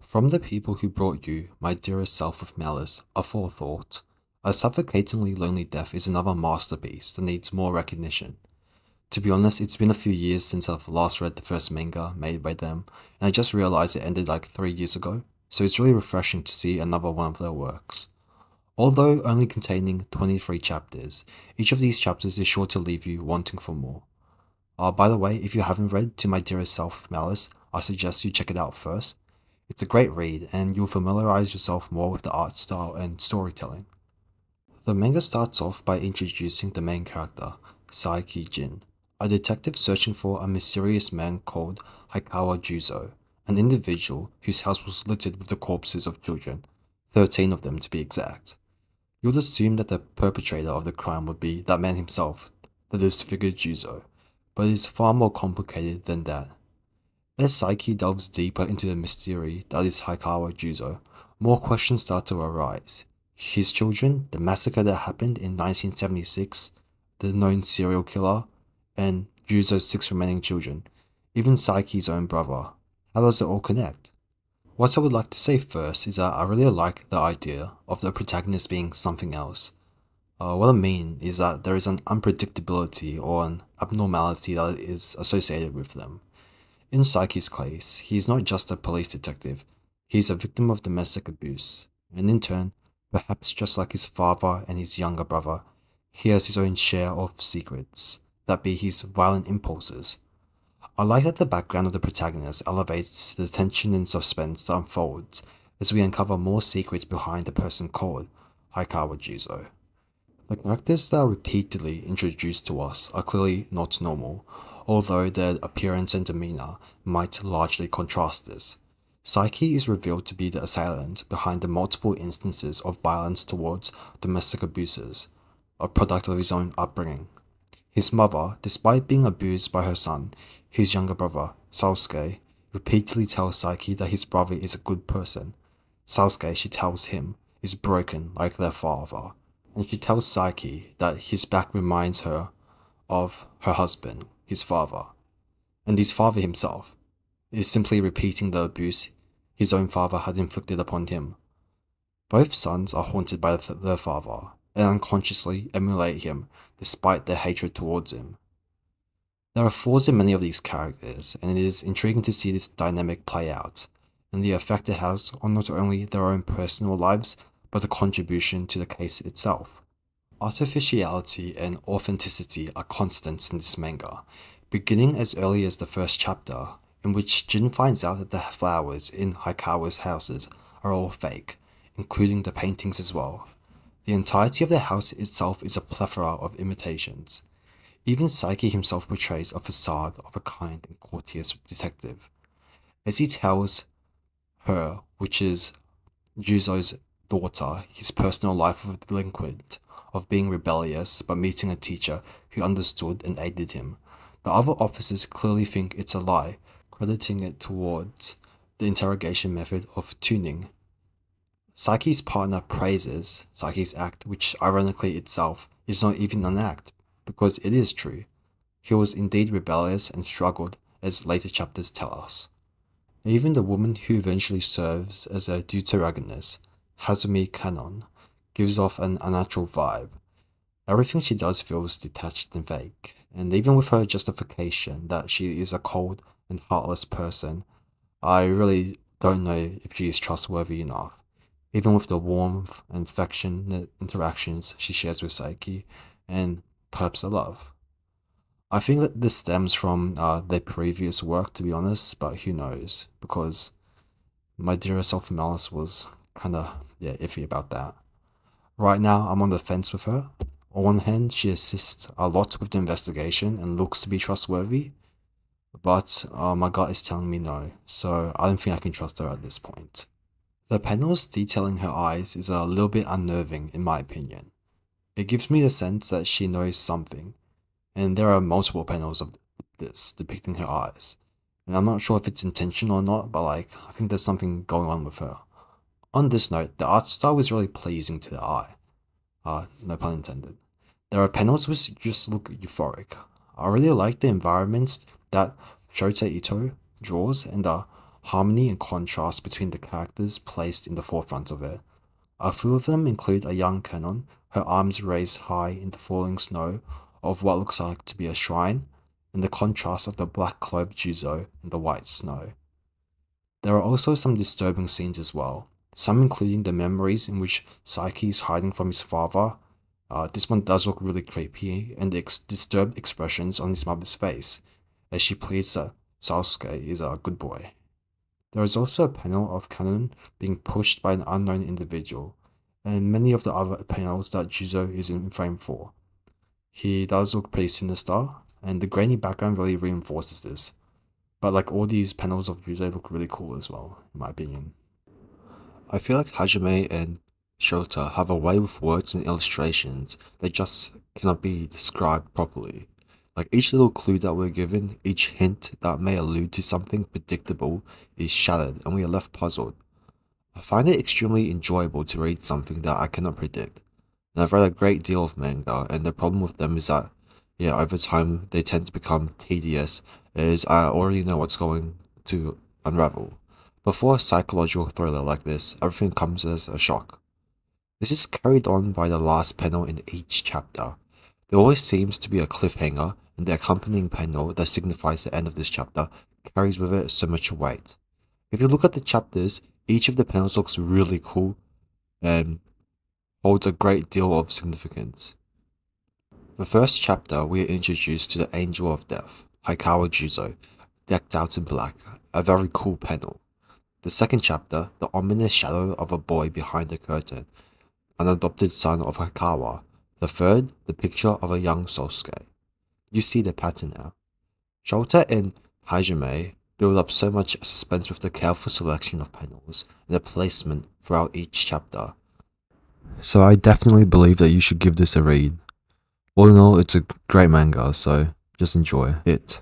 From the people who brought you, my dearest self with malice, aforethought, a suffocatingly lonely death is another masterpiece that needs more recognition. To be honest, it's been a few years since I've last read the first manga made by them, and I just realized it ended like 3 years ago, so it's really refreshing to see another one of their works. Although only containing 23 chapters, each of these chapters is sure to leave you wanting for more. By the way, if you haven't read To My Dearest Self with Malice, I suggest you check it out first. It's a great read, and you'll familiarize yourself more with the art style and storytelling. The manga starts off by introducing the main character, Saiki Jin, a detective searching for a mysterious man called Haikawa Juzo, an individual whose house was littered with the corpses of children, 13 of them to be exact. You'd assume that the perpetrator of the crime would be that man himself, the disfigured Juzo, but it is far more complicated than that. As Saiki delves deeper into the mystery that is Haikawa Juzo, more questions start to arise. His children, the massacre that happened in 1976, the known serial killer, and Juzo's 6 remaining children, even Saiki's own brother. How does it all connect? What I would like to say first is that I really like the idea of the protagonist being something else. What I mean is that there is an unpredictability or an abnormality that is associated with them. In Saiki's case, he is not just a police detective, he is a victim of domestic abuse, and in turn, perhaps just like his father and his younger brother, he has his own share of secrets, that be his violent impulses. I like that the background of the protagonist elevates the tension and suspense that unfolds as we uncover more secrets behind the person called Haikawa Juzo. The characters that are repeatedly introduced to us are clearly not normal, although their appearance and demeanor might largely contrast this. Saiki is revealed to be the assailant behind the multiple instances of violence towards domestic abusers, a product of his own upbringing. His mother, despite being abused by her son, his younger brother, Sasuke, repeatedly tells Saiki that his brother is a good person. Sasuke, she tells him, is broken like their father, and she tells Saiki that his back reminds her of her husband, his father, and his father himself is simply repeating the abuse his own father had inflicted upon him. Both sons are haunted by their father and unconsciously emulate him despite their hatred towards him. There are flaws in many of these characters, and it is intriguing to see this dynamic play out, and the effect it has on not only their own personal lives, but the contribution to the case itself. Artificiality and authenticity are constants in this manga, beginning as early as the first chapter, in which Jin finds out that the flowers in Haikawa's houses are all fake, including the paintings as well. The entirety of the house itself is a plethora of imitations. Even Saiki himself portrays a facade of a kind and courteous detective. As he tells her, which is Juzo's daughter, his personal life of a delinquent, of being rebellious but meeting a teacher who understood and aided him, the other officers clearly think it's a lie, crediting it towards the interrogation method of tuning. Saiki's partner praises Saiki's act, which ironically itself is not even an act, because it is true. He was indeed rebellious and struggled, as later chapters tell us. Even the woman who eventually serves as a deuteragonist, Hazumi Kanon, gives off an unnatural vibe. Everything she does feels detached and fake, and even with her justification that she is a cold and heartless person, I really don't know if she is trustworthy enough, even with the warmth and affectionate interactions she shares with Saiki, and perhaps the love. I think that this stems from their previous work, to be honest, but who knows, because my dearest self Malice was kinda, iffy about that. Right now, I'm on the fence with her. On one hand, she assists a lot with the investigation and looks to be trustworthy, but my gut is telling me no, so I don't think I can trust her at this point. The panels detailing her eyes is a little bit unnerving in my opinion. It gives me the sense that she knows something, and there are multiple panels of this depicting her eyes, and I'm not sure if it's intentional or not, but I think there's something going on with her. On this note, the art style is really pleasing to the eye. No pun intended. There are panels which just look euphoric. I really like the environments that Shota Ito draws and the harmony and contrast between the characters placed in the forefront of it. A few of them include a young Canon, her arms raised high in the falling snow of what looks like to be a shrine, and the contrast of the black-clothed Juzo in the white snow. There are also some disturbing scenes as well, some including the memories in which Saiki is hiding from his father. This one does look really creepy, and the disturbed expressions on his mother's face as she pleads that Sasuke is a good boy. There is also a panel of Kanon being pushed by an unknown individual, and many of the other panels that Juzo is in frame for. He does look pretty sinister, and the grainy background really reinforces this. But like all these panels of Juzo look really cool as well, in my opinion. I feel like Hajime and Shota have a way with words and illustrations that just cannot be described properly. Like each little clue that we're given, each hint that may allude to something predictable is shattered and we are left puzzled. I find it extremely enjoyable to read something that I cannot predict. And I've read a great deal of manga, and the problem with them is that, yeah, over time they tend to become tedious, as I already know what's going to unravel. Before a psychological thriller like this, everything comes as a shock. This is carried on by the last panel in each chapter. There always seems to be a cliffhanger, and the accompanying panel that signifies the end of this chapter carries with it so much weight. If you look at the chapters, each of the panels looks really cool and holds a great deal of significance. The first chapter, we are introduced to the Angel of Death, Haikawa Juzo, decked out in black, a very cool panel. The second chapter, the ominous shadow of a boy behind the curtain, an adopted son of Haikawa. The third, the picture of a young Sasuke. You see the pattern now. Shota and Hajime build up so much suspense with the careful selection of panels and the placement throughout each chapter. So I definitely believe that you should give this a read. All in all, it's a great manga, so just enjoy it.